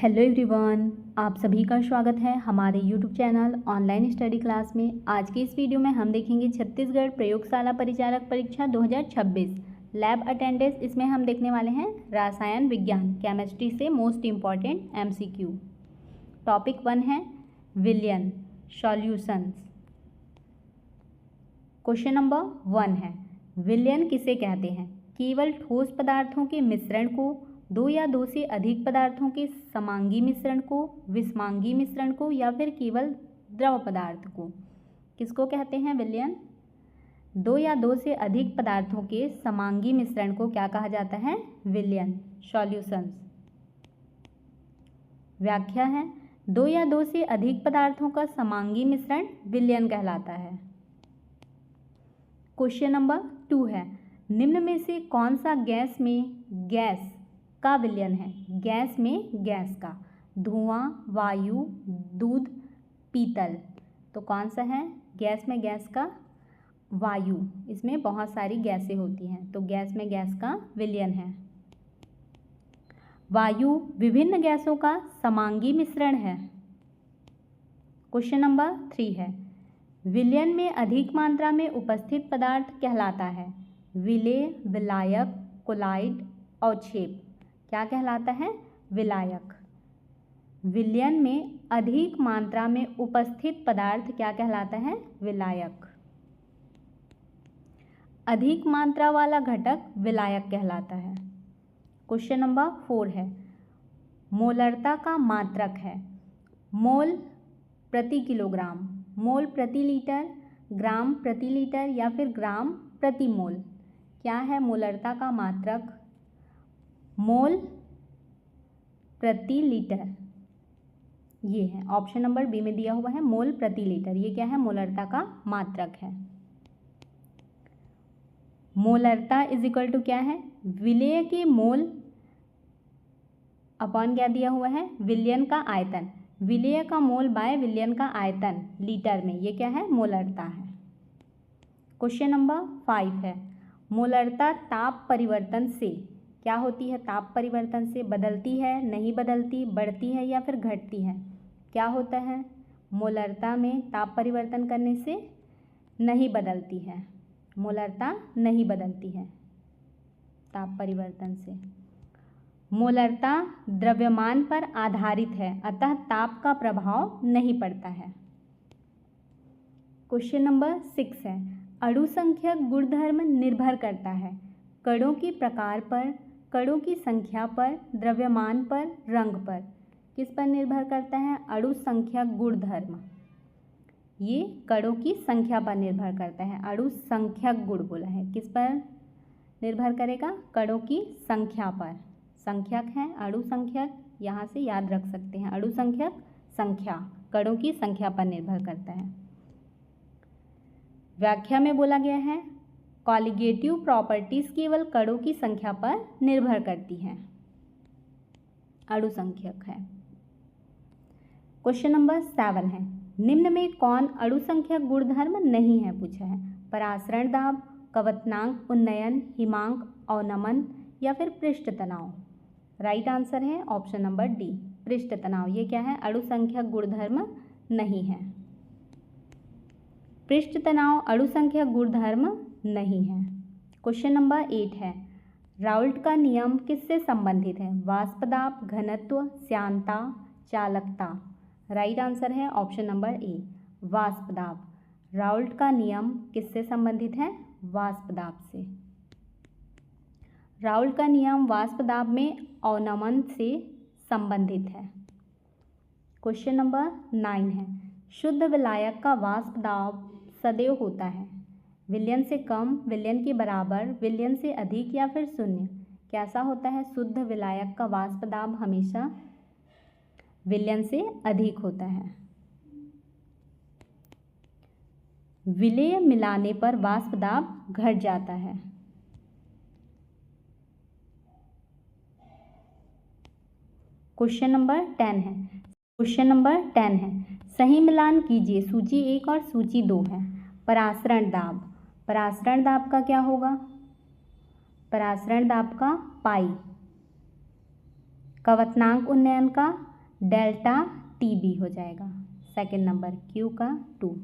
Hello everyone, आप सभी का स्वागत है हमारे YouTube channel online study class में। आज की इस वीडियो में हम देखेंगे छत्तीसगढ़ प्रयोगशाला परिचारक परीक्षा 2026 लैब अटेंडेंस। इसमें हम देखने वाले हैं रसायन विज्ञान केमिस्ट्री से मोस्ट इम्पॉर्टेंट एमसीक्यू। टॉपिक 1 है विलयन सॉल्यूशंस। क्वेश्चन नंबर 1 है विलयन किसे कहते हैं? केवल ठोस पदार्थों के मिश्रण को, दो या दो से अधिक पदार्थों के समांगी मिश्रण को, विषमांगी मिश्रण को, या फिर केवल द्रव पदार्थ को। किसको कहते हैं विलयन? दो या दो से अधिक पदार्थों के समांगी मिश्रण को क्या कहा जाता है? विलयन सॉल्यूशंस। व्याख्या है दो या दो से अधिक पदार्थों का समांगी मिश्रण विलयन कहलाता है। क्वेश्चन नंबर 2 है निम्न में से कौन सा गैस में गैस का विलयन है? गैस में गैस का, धुआं, वायु, दूध, पीतल। तो कौन सा है गैस में गैस का? वायु। इसमें बहुत सारी गैसें होती हैं तो गैस में गैस का विलयन है। वायु विभिन्न गैसों का समांगी मिश्रण है। क्वेश्चन नंबर 3 है विलयन में अधिक मात्रा में उपस्थित पदार्थ कहलाता है? विलेय, विलायक, कोलाइड, अवक्षेप। क्या कहलाता है? विलायक। विलयन में अधिक मात्रा में उपस्थित पदार्थ क्या कहलाता है? विलायक। अधिक मात्रा वाला घटक विलायक कहलाता है। क्वेश्चन नंबर 4 है मोलरता का मात्रक है। मोल प्रति किलोग्राम, मोल प्रति लीटर, ग्राम प्रति लीटर, या फिर ग्राम प्रति मोल। क्या है मोलरता का मात्रक? मोल प्रति लीटर। ये है ऑप्शन नंबर बी में दिया हुआ है मोल प्रति लीटर। ये क्या है? मोलरता का मात्रक है। मोलरता इज इक्वल टू क्या है? विलेय के मोल अपॉन क्या दिया हुआ है? विलयन का आयतन। विलेय का मोल बाय विलयन का आयतन लीटर में। ये क्या है? मोलरता है। क्वेश्चन नंबर 5 है मोलरता ताप परिवर्तन से क्या होती है? ताप परिवर्तन से बदलती है, नहीं बदलती, बढ़ती है, या फिर घटती है? क्या होता है? मोलरता में ताप परिवर्तन करने से नहीं बदलती है। मोलरता नहीं बदलती है ताप परिवर्तन से। मोलरता द्रव्यमान पर आधारित है, अतः ताप का प्रभाव नहीं पड़ता है। क्वेश्चन नंबर 6 है अणुसंख्यक गुणधर्म निर्भर करता है कणों के प्रकार पर, कणों की संख्या पर, द्रव्यमान पर, रंग पर। किस पर निर्भर करता है? अणुसंख्यक गुणधर्म। ये कणों की संख्या पर निर्भर करता है। अणुसंख्यक गुण बोला है। किस पर निर्भर करेगा? कणों की संख्या पर। संख्यक है अणुसंख्यक, यहाँ से याद रख सकते हैं। अणुसंख्यक संख्या कणों की संख्या पर निर्भर करता है। व्याख्या में बोला गया है कॉलिगेटिव प्रॉपर्टीज केवल कणों की संख्या पर निर्भर करती हैं। अणुसंख्यक है। क्वेश्चन नंबर 7 है निम्न में कौन अणुसंख्यक गुणधर्म नहीं है? पूछा है परासरण दाब, कवतनांक उन्नयन, हिमांक अवनमन, या फिर पृष्ठ तनाव। राइट आंसर है ऑप्शन नंबर डी पृष्ठ तनाव। ये क्या है? अणुसंख्यक गुणधर्म नहीं है। पृष्ठ तनाव अणुसंख्यक गुणधर्म नहीं है। क्वेश्चन नंबर 8 है राउल्ट का नियम किससे संबंधित है? वाष्प दाब, घनत्व, श्यानता, चालकता। राइट आंसर है ऑप्शन नंबर ए वाष्प दाब। राउल्ट का नियम किससे संबंधित है? वाष्प दाब से। राउल्ट का नियम वाष्प दाब में अवनमन से संबंधित है। क्वेश्चन नंबर 9 है शुद्ध विलायक का वाष्प दाब सदैव होता है विलयन से कम, विलयन के बराबर, विलयन से अधिक, या फिर शून्य। कैसा होता है? शुद्ध विलायक का वाष्प दाब हमेशा विलयन से अधिक होता है। विलेय मिलाने पर वाष्प दाब घट जाता है। क्वेश्चन नंबर 10 है क्वेश्चन नंबर 10 है सही मिलान कीजिए। सूची 1 और सूची 2 है। परासरण दाब, परासरण दाब का क्या होगा? परासरण दाब का पाई कवतनांक उन्नयन का डेल्टा TB हो जाएगा। सेकंड नंबर Q का 2।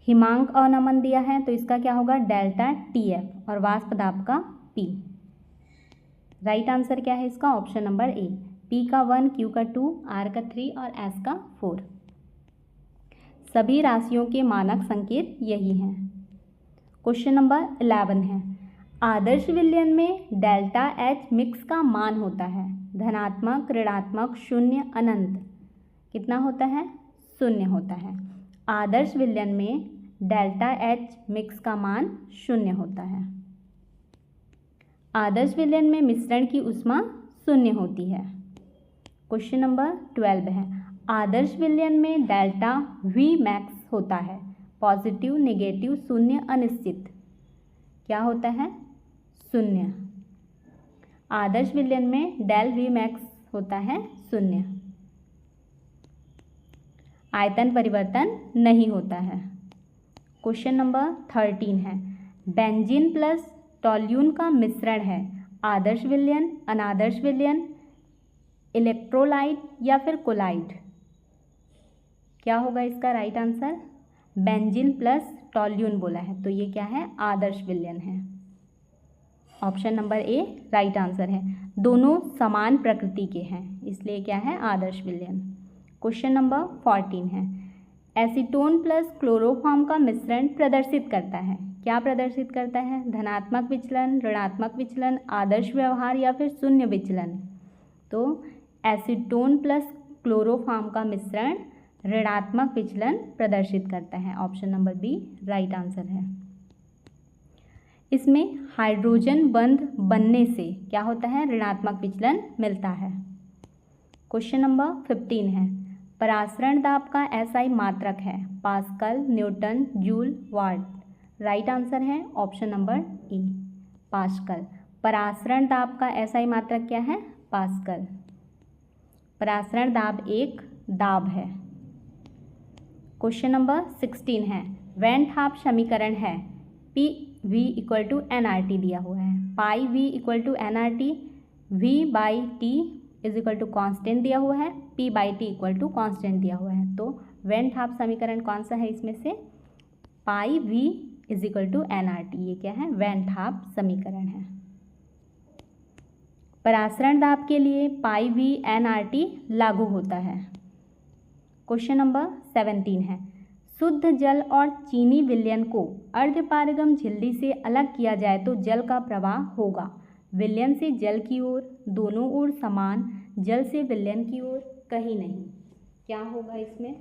हिमांक अवनमन दिया है तो इसका क्या होगा डेल्टा TF और वाष्प दाब का P। राइट आंसर क्या है इसका ऑप्शन नंबर A, P का 1, Q का 2, R का 3 और S का 4। सभी राशियों के मानक संकेत यही हैं। क्वेश्चन नंबर 11 है, आदर्श विलयन में डेल्टा H मिक्स का मान होता है धनात्मक, ऋणात्मक, शून्य, अनंत। कितना होता है? शून्य होता है। आदर्श विलयन में डेल्टा H मिक्स का मान शून्य होता है। आदर्श विलयन में मिश्रण की ऊष्मा शून्य होती है। क्वेश्चन नंबर 12 है, आदर्श विलयन में डेल्टा V मैक्स होता है पॉजिटिव, नेगेटिव, शून्य, अनिश्चित। क्या होता है? शून्य। आदर्श विलयन में डेल V मैक्स होता है शून्य। आयतन परिवर्तन नहीं होता है। क्वेश्चन नंबर 13 है, बेंजीन प्लस टोल्यून का मिश्रण है आदर्श विलयन, अनादर्श विलयन, इलेक्ट्रोलाइट या फिर कोलाइड। क्या होगा इसका right answer? Benzene plus toluene बोला है तो ये क्या है? आदर्श विलयन है। Option number A right answer है। दोनों समान प्रकृति के हैं इसलिए क्या है? आदर्श विलयन। क्वेश्चन नंबर 14 है, एसीटोन प्लस क्लोरोफॉर्म का मिश्रण प्रदर्शित करता है। क्या प्रदर्शित करता है? धनात्मक विचलन, ऋणात्मक विचलन, आदर्श व्यवहार या फिर शून्य विचलन। तो एसीटोन प्लस क्लोरोफॉर्म का मिश्रण ऋणात्मक विचलन प्रदर्शित करता है। Option number B right answer है। इसमें हाइड्रोजन बंध बनने से क्या होता है? ऋणात्मक विचलन मिलता है। क्वेश्चन नंबर 15 है, परासरण दाब का SI मात्रक है पास्कल, न्यूटन, जूल, वाट। राइट आंसर है ऑप्शन नंबर E पास्कल। परासरण दाब का SI मात्रक क्या है? पास्कल। परासरण दाब एक दाब है। क्वेश्चन नंबर 16 है, वेन हाफ समीकरण है PV = nRT दिया हुआ है, पाई V = nRT, V/T = कांस्टेंट दिया हुआ है, P/T = कांस्टेंट दिया हुआ है। तो वेन हाफ समीकरण कौन सा है इसमें से? पाई V = nRT। ये क्या है? वेन हाफ समीकरण है। परासरण दाब के लिए पाई V nRT लागू होता है। क्वेश्चन नंबर 17 है, शुद्ध जल और चीनी विलयन को अर्धपारगम झिल्ली से अलग किया जाए तो जल का प्रवाह होगा विलयन से जल की ओर, दोनों ओर समान, जल से विलयन की ओर, कहीं नहीं। क्या होगा इसमें?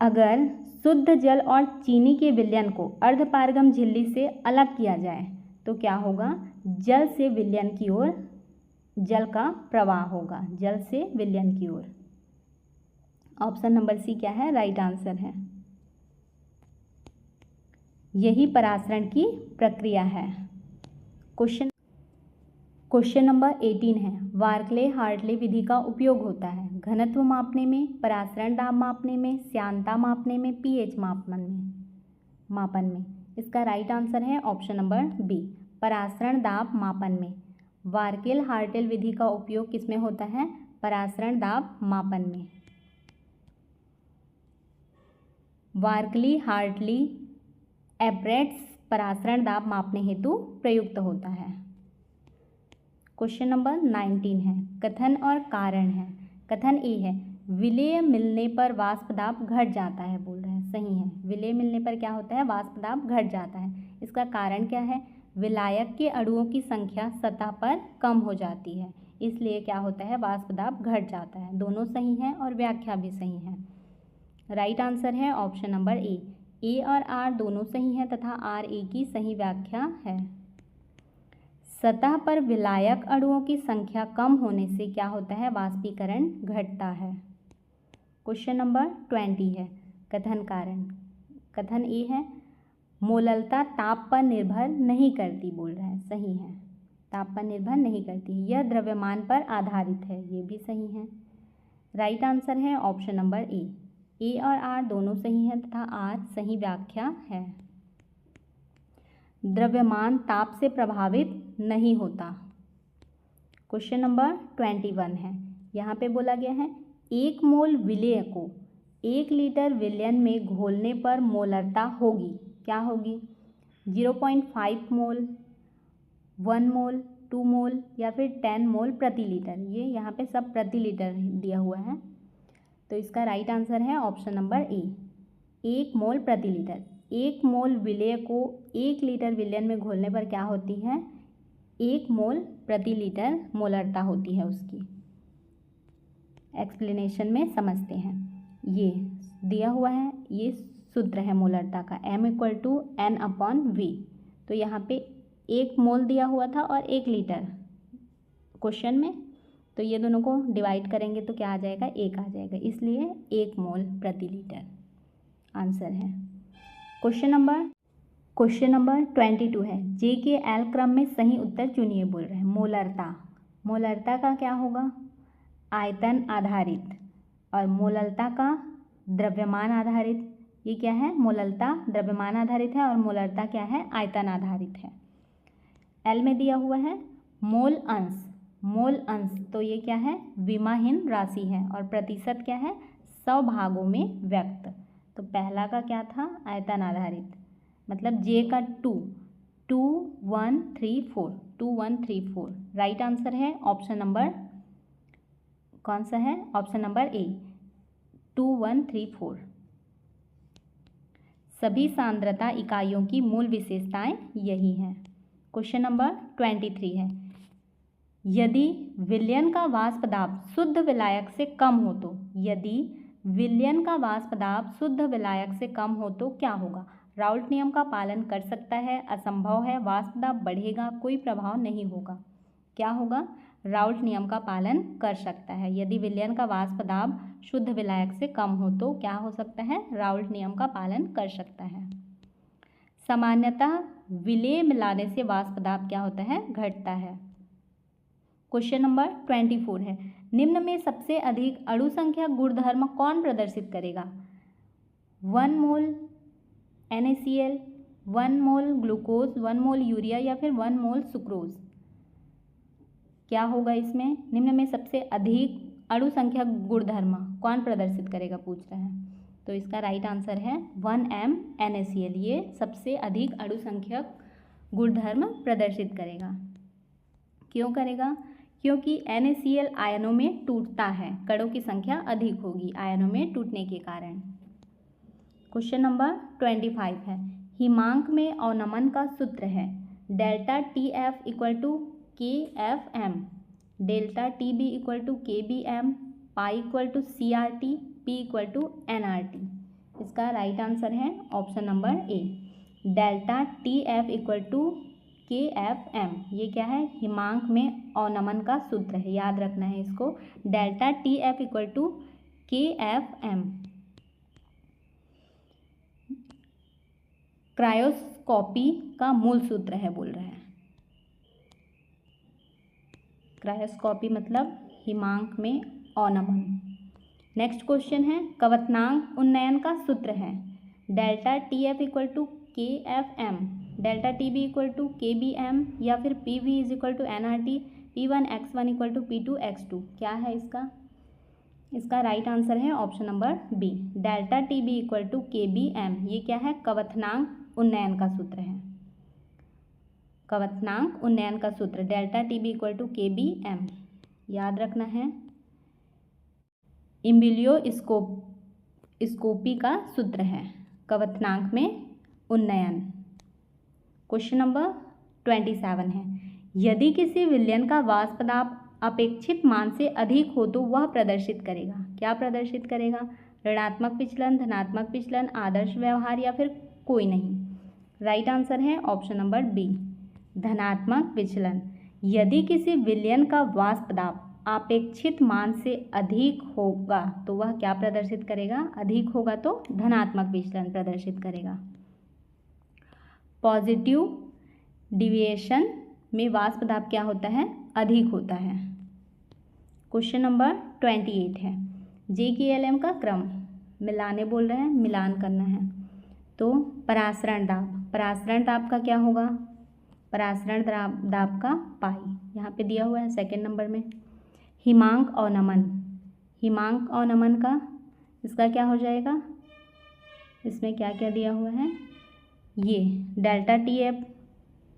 अगर शुद्ध जल और चीनी के विलयन को अर्धपारगम झिल्ली से अलग किया जाए तो क्या होगा? जल से विलयन की ओर जल का प्रवाह होगा, जल से विलयन की ओर। ऑप्शन नंबर C क्या है? राइट आंसर है। यही परासरण की प्रक्रिया है। क्वेश्चन नंबर 18 है, बार्कले हार्टले विधि का उपयोग होता है घनत्व मापने में, परासरण दाब मापने में, श्यानता मापने में, pH मापन में। इसका राइट आंसर है ऑप्शन नंबर B परासरण दाब मापन में। बार्कले हार्टले विधि का उपयोग किसमें होता है? परासरण दाब मापन में। बार्कले हार्टले एपरेट्स परासरण दाब मापने हेतु प्रयुक्त होता है। क्वेश्चन नंबर 19 है, कथन और कारण है। कथन A है, विलेय मिलने पर वाष्प दाब घट जाता है बोल रहा है, सही है। विलेय मिलने पर क्या होता है? वाष्प दाब घट जाता है। इसका कारण क्या है? विलायक के अणुओं की संख्या सतह पर कम हो जाती है इसलिए क्या होता है? वाष्प दाब घट जाता है। दोनों सही हैं और व्याख्या भी सही है। राइट आंसर है ऑप्शन नंबर A और R दोनों सही हैं तथा RA की सही व्याख्या है। सतह पर विलायक अणुओं की संख्या कम होने से क्या होता है? वाष्पीकरण घटता है। क्वेश्चन नंबर 20 है, कथन कारण। कथन A है, मोललता ताप पर निर्भर नहीं करती बोल रहा है, सही है। ताप पर निर्भर नहीं करती, यह द्रव्यमान पर आधारित है, ये भी सही है। राइट आंसर है ऑप्शन नंबर A और R दोनों सही हैं तथा R सही व्याख्या है। द्रव्यमान ताप से प्रभावित नहीं होता। क्वेश्चन नंबर 21 है, यहाँ पे बोला गया है 1 मोल विलेय को 1 लीटर विलयन में घोलने पर मोलरता होगी, क्या होगी? 0.5 मोल, 1 मोल, 2 मोल या फिर 10 मोल प्रति लीटर। ये यहाँ पे सब प्रति लीटर दिया हुआ है, तो इसका राइट आंसर है ऑप्शन नंबर ए, 1 मोल प्रति लीटर। 1 मोल विलेय को 1 लीटर विलयन में घोलने पर क्या होती है? 1 मोल प्रति लीटर मोलरता होती है उसकी। एक्सप्लेनेशन में समझते हैं। ये दिया हुआ है, ये सूत्र है मोलरता का, m = n/v। तो यहाँ पे 1 मोल दिया हुआ था और 1 लीटर क्वेश्चन में, तो ये दोनों को डिवाइड करेंगे तो क्या आ जाएगा? 1 आ जाएगा, इसलिए 1 मोल प्रति लीटर आंसर है। क्वेश्चन नंबर 22 है, जे के एल क्रम में सही उत्तर चुनिए बोल रहे हैं। मोलरता का क्या होगा? आयतन आधारित, और मोलरता का द्रव्यमान आधारित। ये क्या है? मोलरता द्रव्यमान आधारित है और मोलरता क्या है? आयतन आधारित है। एल में दिया हुआ है मोल अंश, तो ये क्या है? विमाहीन राशि है, और प्रतिशत क्या है? 100 भागों में व्यक्त। तो पहला का क्या था? आयतन आधारित, मतलब जे का 2 1 3 4। राइट आंसर है ऑप्शन नंबर, कौन सा है? Option number A, 2 1 3 4। सभी सांद्रता इकाइयों की मूल विशेषताएं यही हैं। क्वेश्चन नंबर 23 है, यदि विलयन का वाष्प दाब शुद्ध विलायक से कम हो तो, यदि विलयन का वाष्प दाब शुद्ध विलायक से कम हो तो क्या होगा? राउल्ट नियम का पालन कर सकता है, असंभव है, वाष्प दाब बढ़ेगा, कोई प्रभाव नहीं होगा। क्या होगा? राउल्ट नियम का पालन कर सकता है। यदि विलयन का वाष्प दाब शुद्ध विलायक से कम हो तो क्या हो सकता है? राउल्ट नियम का पालन कर सकता है। सामान्यतः विलेय मिलाने से वाष्प दाब क्या होता है? घटता है। क्वेश्चन नंबर 24 है, निम्न में सबसे अधिक अणु संख्या गुणधर्म कौन प्रदर्शित करेगा? 1 मोल NaCl, 1 मोल ग्लूकोज, 1 मोल यूरिया या फिर 1 मोल सुक्रोज। क्या होगा इसमें? निम्न में सबसे अधिक अणु संख्या गुणधर्म कौन प्रदर्शित करेगा पूछ रहा है, तो इसका राइट आंसर है 1m NaCl। ये सबसे अधिक अणु संख्या गुणधर्म प्रदर्शित करेगा। क्यों करेगा? क्योंकि NaCl आयनों में टूटता है, कणों की संख्या अधिक होगी आयनों में टूटने के कारण। क्वेश्चन नंबर 25 है, हिमांक में अवनमन का सूत्र है delta TF = KFM, delta TB = KBM, पाई = CRT, P = nRT। इसका राइट आंसर है option number A, delta TF = KFM। ये क्या है? हिमांक में अवनमन का सूत्र है, याद रखना है इसको, डेल्टा TF = KFM। क्रायोस्कोपी का मूल सूत्र है बोल रहे हैं। क्रायोस्कोपी मतलब हिमांक में अवनमन। नेक्स्ट क्वेश्चन है, कवथनांक उन्नयन का सूत्र है delta TF = KFM, delta TB = KBM या फिर PV = nRT, P1x1 = P2x2। क्या है इसका? इसका राइट आंसर है option number B, delta TB = KBM। ये क्या है? कवथनांक उन्नयन का सूत्र है। कवथनांक उन्नयन का सूत्र डेल्टा TB = KBM, याद रखना है। इम्बिलियोस्कोपी का सूत्र है कवथनांक में उन्नयन। क्वेश्चन नंबर 27 है, यदि किसी विलयन का वाष्प दाब अपेक्षित मान से अधिक हो तो वह प्रदर्शित करेगा, क्या प्रदर्शित करेगा? ऋणात्मक विचलन, धनात्मक विचलन, आदर्श व्यवहार या फिर कोई नहीं। राइट आंसर है ऑप्शन नंबर बी, धनात्मक विचलन। यदि किसी विलयन का वाष्प दाब अपेक्षित मान से अधिक होगा तो वह क्या प्रदर्शित करेगा? अधिक होगा तो धनात्मक विचलन प्रदर्शित करेगा। पॉजिटिव डिविएशन में वाष्प दाब क्या होता है? अधिक होता है। क्वेश्चन नंबर 28 है, JKLM का क्रम मिलाने बोल रहे हैं, मिलान करना है। तो परासरण दाब का क्या होगा? परासरण दाब का पाई यहाँ पे दिया हुआ है सेकंड नंबर में। हिमांक और नमन, हिमांक और नमन का इसका क्या हो जाएगा, इसमें क्या क्या दिया हुआ है, ये डेल्टा टी एफ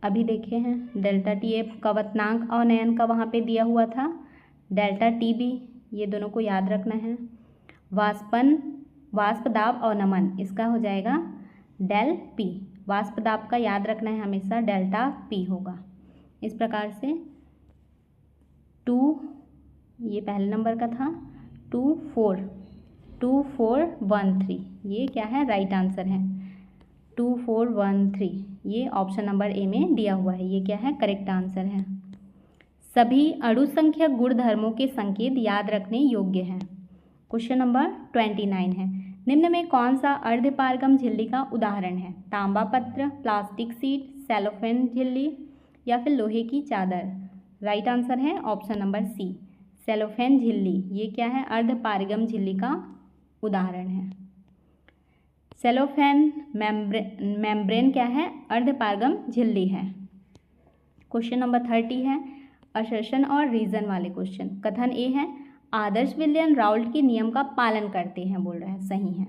अभी देखे हैं, डेल्टा टी एफ कवतनांक और नयन का वहाँ पे दिया हुआ था, डेल्टा टी बी, ये दोनों को याद रखना है। वाष्प दाब और नमन इसका हो जाएगा डेल पी, वाष्प दाब का याद रखना है हमेशा डेल्टा पी होगा। इस प्रकार से 2, ये पहले नंबर का था, 2413 ये क्या है, राइट आंसर है 2413, ये ऑप्शन नंबर ए में दिया हुआ है, ये क्या है, करेक्ट आंसर है। सभी अणुसंख्यक गुणधर्मों के संकेत याद रखने योग्य हैं। क्वेश्चन नंबर 29 है, निम्न में कौन सा अर्धपारगम झिल्ली का उदाहरण है, तांबा पत्र, प्लास्टिक सीट, सेलोफेन झिल्ली या फिर लोहे की चादर। राइट आंसर है ऑप्शन नंबर सी, सेलोफेन झिल्ली, ये क्या है, अर्धपारगम झिल्ली का उदाहरण है। सेलोफेन मेम्ब्रेन क्या है, अर्धपारगम झिल्ली है। क्वेश्चन नंबर 30 है, असर्शन और रीजन वाले क्वेश्चन। कथन ए है, आदर्श विलयन राउल्ट के नियम का पालन करते हैं, बोल रहा है, सही है।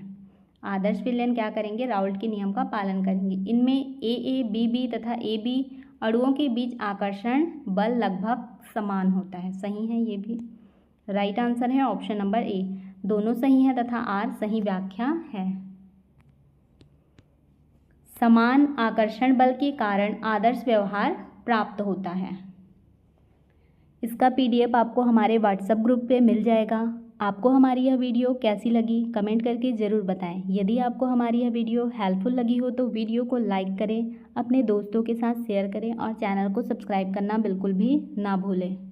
आदर्श विलयन क्या करेंगे, राउल्ट के नियम का पालन करेंगे। इनमें ए बी बी तथा ए बी अणुओं के बीच आकर्षण बल लगभग समान होता है, सही है ये भी। राइट आंसर है ऑप्शन नंबर ए, दोनों सही है तथा आर सही व्याख्या है। समान आकर्षण बल के कारण आदर्श व्यवहार प्राप्त होता है। इसका पीडीएफ आपको हमारे व्हाट्सएप ग्रुप पे मिल जाएगा। आपको हमारी यह वीडियो कैसी लगी कमेंट करके ज़रूर बताएं। यदि आपको हमारी यह वीडियो हेल्पफुल लगी हो तो वीडियो को लाइक करें, अपने दोस्तों के साथ शेयर करें और चैनल को सब्सक्राइब करना बिल्कुल भी ना भूलें।